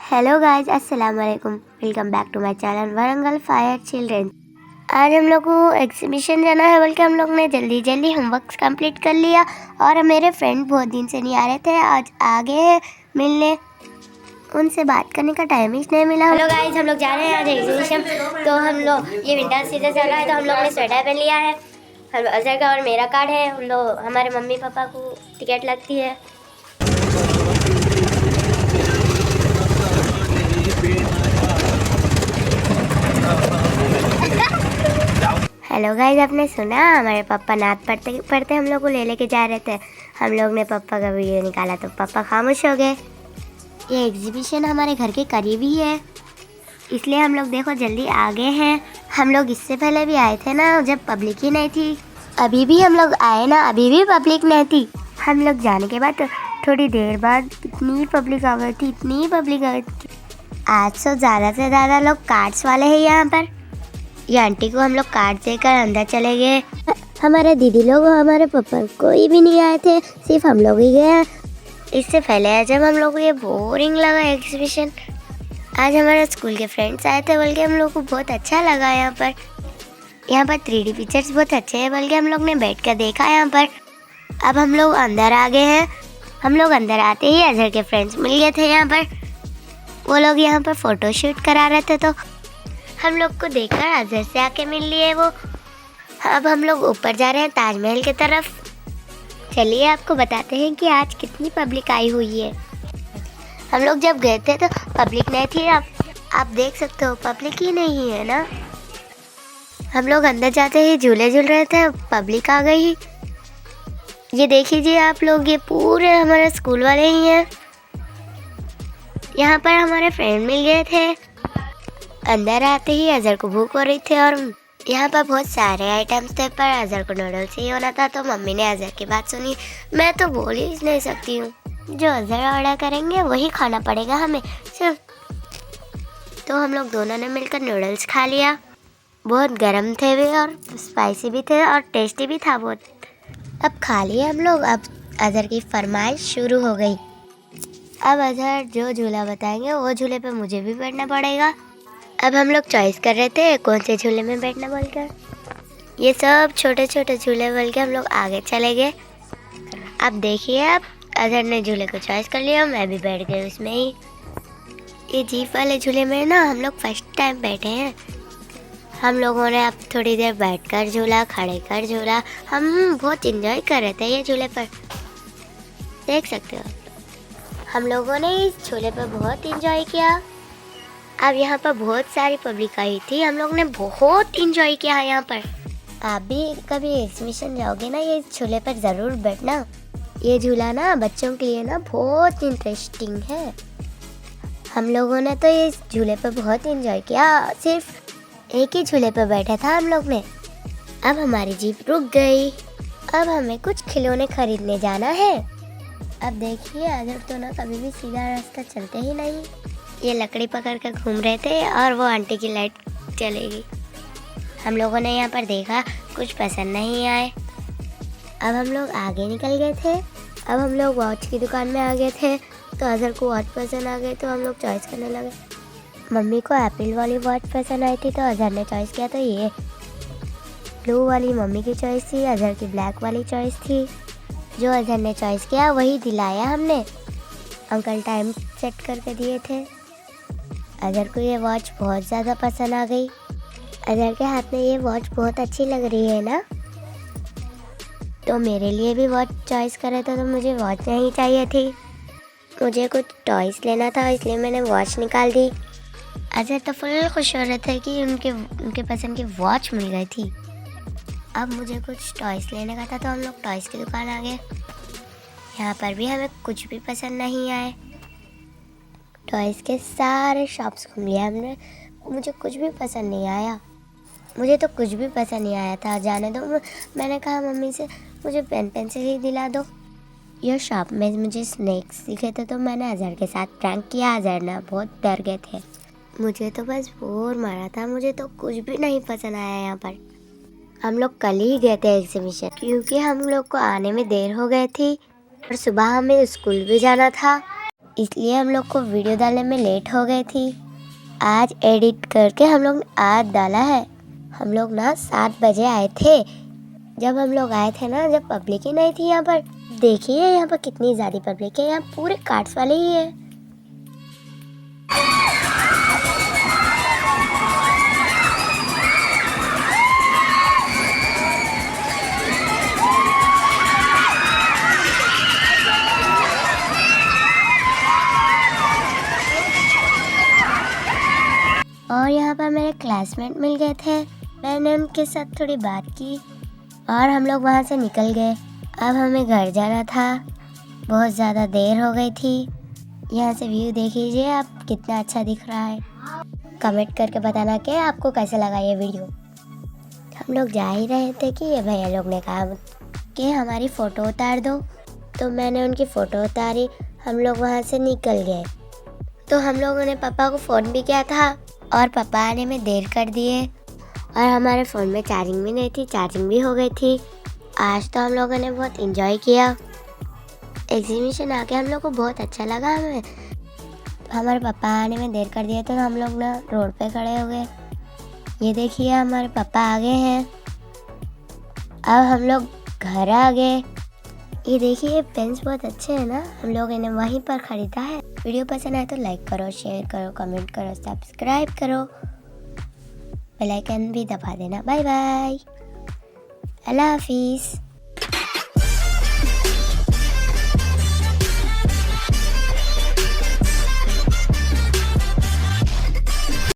Hello guys, अस्सलाम वालेकुम। Welcome back to my channel Warangal fire children. आज हम लोग को एग्जीबिशन जाना है, बल्कि हम लोग ने जल्दी जल्दी होमवर्क कंप्लीट कर लिया और मेरे फ्रेंड बहुत दिन से नहीं आ रहे थे, आज आ गए हैं मिलने। उनसे बात करने का टाइम ही नहीं मिला। हेलो गाइस, हम लोग जा रहे हैं आज एग्जीबिशन। तो हम लोग ये विंटर सीजन चल रहा है, तो हम लोग ने स्वेटर पहन लिया है। अजहर का और मेरा कार्ड है। हम लोग हमारे मम्मी पापा को टिकट लगती है। हेलो गाइस, आपने सुना हमारे पापा नात पढ़ते पढ़ते हम लोग को ले लेके जा रहे थे। हम लोग ने पापा का वीडियो निकाला तो पापा खामोश हो गए। ये एग्जीबिशन हमारे घर के करीब ही है, इसलिए हम लोग देखो जल्दी आ गए हैं। हम लोग इससे पहले भी आए थे ना, जब पब्लिक ही नहीं थी। अभी भी हम लोग आए ना, अभी भी पब्लिक नहीं थी। हम लोग जाने के बाद थोड़ी देर बाद इतनी पब्लिक आ गई थी, इतनी पब्लिक आ गई थी। आज तो ज़्यादा से ज़्यादा लोग कार्ड्स वाले हैं यहाँ पर। ये आंटी को हम लोग कार्ड देकर अंदर चले गए। हमारे दीदी लोग और हमारे पापा कोई भी नहीं आए थे, सिर्फ हम लोग ही गए। इससे पहले जब हम लोग को ये बोरिंग लगा एग्जीबिशन, आज हमारे स्कूल के फ्रेंड्स आए थे, बल्कि हम लोग को बहुत अच्छा लगा। यहाँ पर 3D पिक्चर्स बहुत अच्छे हैं, बल्कि हम लोग ने बैठ कर देखा यहाँ पर। अब हम लोग अंदर आ गए हैं। हम लोग अंदर आते ही अजहर के फ्रेंड्स मिल गए थे यहाँ पर। वो लोग यहाँ पर फ़ोटो शूट करा रहे थे, तो हम लोग को देखकर अजहर से आके मिल लिए वो। अब हम लोग ऊपर जा रहे हैं ताजमहल की तरफ। चलिए आपको बताते हैं कि आज कितनी पब्लिक आई हुई है। हम लोग जब गए थे तो पब्लिक नहीं थी, आप देख सकते हो पब्लिक ही नहीं है ना। हम लोग अंदर जाते ही झूले झूल रहे थे, पब्लिक आ गई। ये देखिए आप लोग, ये पूरे हमारे स्कूल वाले ही हैं। यहाँ पर हमारे फ्रेंड मिल गए थे। अंदर आते ही अजहर को भूख हो रही थी और यहाँ पर बहुत सारे आइटम्स थे, पर अजहर को नूडल्स ही होना था, तो मम्मी ने अजहर की बात सुनी। मैं तो बोल ही नहीं सकती हूँ, जो अजहर ऑर्डर करेंगे वही खाना पड़ेगा हमें सिर्फ। तो हम लोग दोनों ने मिलकर नूडल्स खा लिया। बहुत गर्म थे वे और स्पाइसी भी थे और टेस्टी भी था बहुत। अब खा लिए हम लोग। अब अजहर की फरमाइश शुरू हो गई। अब अजहर जो झूला बताएंगे वो झूले पे मुझे भी बैठना पड़ेगा। अब हम लोग चॉइस कर रहे थे कौन से झूले में बैठना बोलकर। ये सब छोटे छोटे झूले बोल के हम लोग आगे चले गए। अब देखिए, अब अजहर ने झूले को चॉइस कर लिया, मैं भी बैठ गई उसमें ही। ये जीप वाले झूले में ना हम लोग फर्स्ट टाइम बैठे हैं। हम लोगों ने अब थोड़ी देर बैठकर झूला, खड़े कर झूला। हम बहुत इंजॉय कर रहे थे ये झूले पर, देख सकते हो। हम लोगों ने इस झूले पर बहुत इंजॉय किया। अब यहाँ पर बहुत सारी पब्लिक आई थी, हम लोग ने बहुत इंजॉय किया यहाँ पर। आप भी कभी एग्जीबिशन जाओगे ना, ये झूले पर ज़रूर बैठना। ये झूला ना बच्चों के लिए ना बहुत इंटरेस्टिंग है। हम लोगों ने तो ये झूले पर बहुत इंजॉय किया। सिर्फ एक ही झूले पर बैठा था हम लोग ने। अब हमारी जीप रुक गई। अब हमें कुछ खिलौने खरीदने जाना है। अब देखिए, अजहर तो ना कभी भी सीधा रास्ता चलते ही नहीं। ये लकड़ी पकड़ कर घूम रहे थे और वो आंटी की लाइट चलेगी। हम लोगों ने यहाँ पर देखा, कुछ पसंद नहीं आए। अब हम लोग आगे निकल गए थे। अब हम लोग वॉच की दुकान में आ गए थे, तो अजहर को वॉच पसंद आ गई, तो हम लोग चॉइस करने लगे। मम्मी को एप्पल वाली वॉच पसंद आई थी, तो अजहर ने चॉइस किया। तो ये ब्लू वाली मम्मी की चॉइस थी, अजहर की ब्लैक वाली चॉइस थी। जो अजहर ने चॉइस किया वही दिलाया हमने। अंकल टाइम सेट करके दिए थे। अजहर को ये वॉच बहुत ज़्यादा पसंद आ गई। अजहर के हाथ में ये वॉच बहुत अच्छी लग रही है ना। तो मेरे लिए भी वॉच चॉइस करे थे, तो मुझे वॉच नहीं चाहिए थी। मुझे कुछ टॉयस लेना था, इसलिए मैंने वॉच निकाल दी। अजहर तो फुल खुश हो रहे थे कि उनके पसंद की वॉच मिल गई थी। अब मुझे कुछ टॉयस लेने का था, तो हम लोग टॉयस की दुकान आ गए। यहाँ पर भी हमें कुछ भी पसंद नहीं आए। टॉयस के सारे शॉप्स घूम लिया हमने, मुझे कुछ भी पसंद नहीं आया। मुझे तो कुछ भी पसंद नहीं आया था, जाने दो। मैंने कहा मम्मी से मुझे पेन पेंसिल ही दिला दो। यह शॉप में मुझे स्नैक्स दिखे थे, तो मैंने अजहर के साथ प्रैंक किया। अजहर ना बहुत डर गए थे। मुझे तो बस बोर मारा था, मुझे तो कुछ भी नहीं पसंद आया यहाँ पर। हम लोग कल ही गए थे एग्जीबिशन, क्योंकि हम लोग को आने में देर हो गई थी और सुबह हमें स्कूल भी जाना था, इसलिए हम लोग को वीडियो डालने में लेट हो गई थी। आज एडिट करके हम लोग आज डाला है। हम लोग ना 7 बजे आए थे। जब हम लोग आए थे ना, जब पब्लिक ही नहीं थी यहाँ पर। देखिए यहाँ पर कितनी ज़्यादा पब्लिक है, यहाँ पूरे कार्ड्स वाले ही है। और यहाँ पर मेरे क्लासमेट मिल गए थे। मैंने उनके साथ थोड़ी बात की और हम लोग वहाँ से निकल गए। अब हमें घर जाना था, बहुत ज़्यादा देर हो गई थी। यहाँ से व्यू देख लीजिए आप, कितना अच्छा दिख रहा है। कमेंट करके बताना कि आपको कैसा लगा ये वीडियो। हम लोग जा ही रहे थे कि ये भैया लोग ने कहा कि हमारी फ़ोटो उतार दो, तो मैंने उनकी फ़ोटो उतारी। हम लोग वहाँ से निकल गए। तो हम लोगों ने पापा को फ़ोन भी किया था और पापा आने में देर कर दिए और हमारे फ़ोन में चार्जिंग भी नहीं थी, चार्जिंग भी हो गई थी। आज तो हम लोगों ने बहुत एंजॉय किया। एग्जीबिशन आके हम लोग को बहुत अच्छा लगा। हमें हमारे पापा आने में देर कर दिया तो हम लोग ना रोड पे खड़े हो गए। ये देखिए हमारे पापा आ गए हैं। अब हम लोग घर आ गए। ये देखिए पेन्स बहुत अच्छे हैं ना, हम लोग इन्हें वहीं पर ख़रीदा है। वीडियो पसंद आए तो लाइक करो, शेयर करो, कमेंट करो, सब्सक्राइब करो, बेल आइकन भी दबा देना। बाय बाय, अल्लाह हाफिज़।